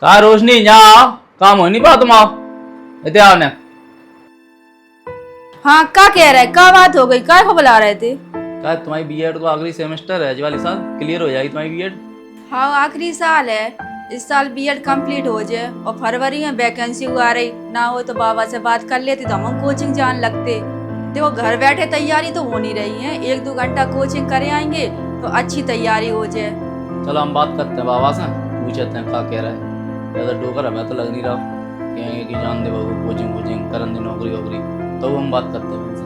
कहा रोशनी यहाँ आओ, काम हो नहीं पा तुम आओ इतने आओ ने। हाँ क्या कह रहे, क्या बात हो गई, क्या को बुला रहे थे? कहा तुम्हारी बीएड को आखिरी सेमेस्टर है, वाली साल क्लियर हो जाएगी तुम्हारी बीएड। हाँ आखिरी साल है, इस साल बीएड कंप्लीट हो जाए और फरवरी में वैकेंसी आ रही ना हो तो बाबा से बात कर लेती तो हम कोचिंग जान लगते। देखो घर बैठे तैयारी तो हो नहीं रही है, 1-2 घंटा कोचिंग करे आएंगे तो अच्छी तैयारी हो जाए। चलो हम बात करते हैं बाबा से, पूछते हैं क्या कह रहा है। ज़्यादा डोकर हमें तो लग नहीं रहा, कहेंगे कि जान दे बाबू कोचिंग करन दे नौकरी वोकरी, तो हम बात करते हैं उनसे,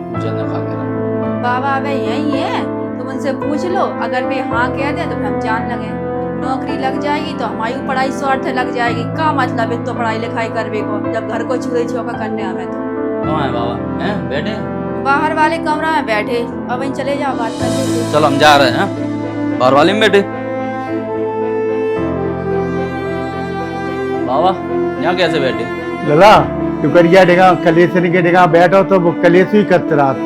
पूछते हैं क्या कह रहा है। बाबा वे यही है, तुम उनसे पूछ लो, अगर वे हाँ कह दे तो फिर हम जान लगे। नौकरी लग जाएगी तो हमारी पढ़ाई स्वार्थ लग जाएगी, क्या मतलब है तो पढ़ाई लिखाई करवे को जब घर को चूल्हे चौका करने हमें तो। कहाँ है बाबा? हैं बैठे? बाहर वाले कमरा में बैठे, अब वहीं चले जाओ बात करने। चलो हम जा रहे हैं, बाहर वाले में बैठे। बाबा यहाँ कैसे बैठे? लला तू करिया देगा कलेसरी के देगा बैठो तो वो कलेस ही करते रात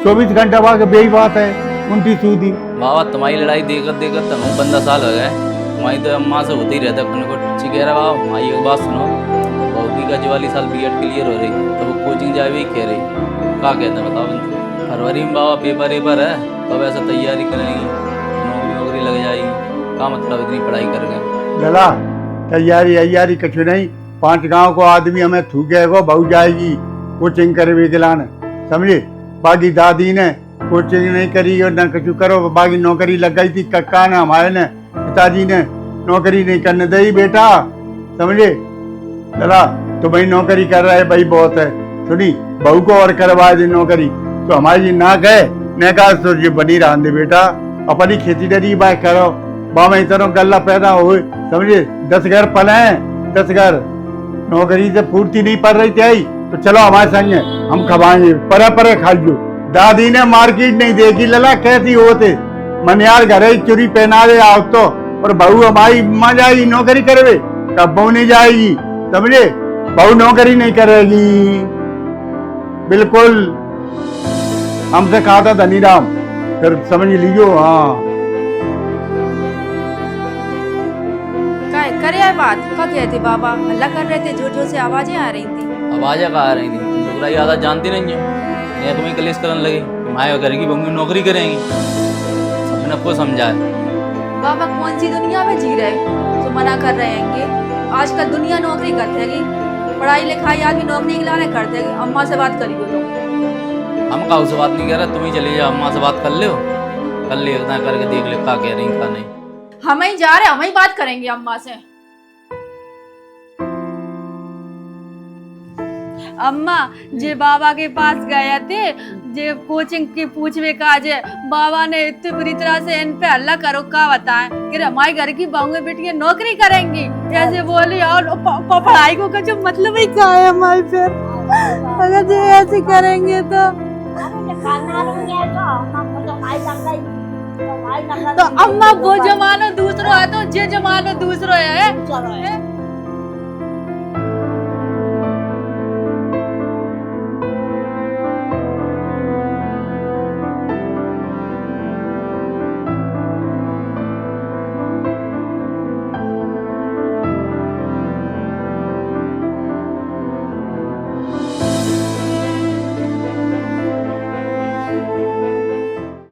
24 घंटा बाद बेही बात है उनकी सूदी। बाबा तुम्हारी लड़ाई देखकर देखकर तनु 15 साल हो गए, तुम्हारी तो अम्मा से होती रहता है को ठीक कह रहा। बाबा हमारी एक बात सुनो, बहू का वाली साल बीएड क्लियर हो रही तो वो कोचिंग जाए भी कह रही, क्या कहते हैं बताओ इनसे। फरवरी में बाबा पेपर है, कब ऐसा तैयारी करेंगी, नौकरी लग जाएगी, क्या मतलब इतनी पढ़ाई कर गए। लला तैयारी कछु नहीं, 5 गांव को आदमी हमें थूक गए बहु जाएगी कोचिंग करे भी दिलाने समझे। बाकी दादी ने कोचिंग नहीं करी और न कछु करो, बाकी नौकरी लग गई थी कक्का ने हमारे ने पिताजी ने नौकरी नहीं करने दे बेटा समझे। लला तो भाई नौकरी कर रहा है भाई बहुत है, सुनी बहू को और करवा दे नौकरी तो हमारी ना गए न कहा तो ये बनी रहा दे बेटा, अपनी खेती डरी बाय करो बाबा इतनों गल्ला पैदा हो समझे। 10 घर पले हैं, 10 घर नौकरी से पूर्ति नहीं पड़ रही थी तो चलो हमारे संग हम खवाएंगे पर खा लो। दादी ने मार्केट नहीं देखी लला कैसी होते मनियार घरे चुरी पहना दे आओ तो, और बहू हमारी माँ जाएगी नौकरी करवे कब बहू नहीं जाएगी समझे। बहू नौकरी नहीं करेगी बिल्कुल, हमसे कहा था धनीराम फिर समझ लीजिए। हाँ करे बात क्या कहते बाबा, हल्ला कर रहे थे, जोर जोर से आवाजें आ रही थी। आवाजें कहाँ आ रही थी? तुम लोग ज्यादा जानती नहीं हो, ये तुम्हें कलेश करने लगे माए करेगी बहू नौकरी करेंगी, अपने को समझाए। बाबा कौन सी दुनिया में जी रहे तो मना कर रहे हैं। आजकल दुनिया नौकरी करते हैं, पढ़ाई लिखाई आदमी नौकरी के लाने करते हैं। अम्मा से बात करियो तो। हम काहू से बात नहीं कर रहे, तुम ही चले जाओ अम्मा से बात कर लो, कर ले करके देख लो क्या कह रही क्या नहीं। हम ही जा रहे, हम ही बात करेंगे अम्मा से। अम्मा जे बाबा के पास गए थे, जे कोचिंग की पूछवे का जे बाबा ने इतनी बुरी तरह से इन पे हल्ला करो का बताएं कि हमारे घर की बहू बेटी नौकरी करेंगी ऐसे बोली, और पढ़ाई को कुछ मतलब ही क्या है हमारे फिर अगर जे ऐसे करेंगे तो अम्मा वो जमाना दूसरा है तो जे जमाना दूसरा है।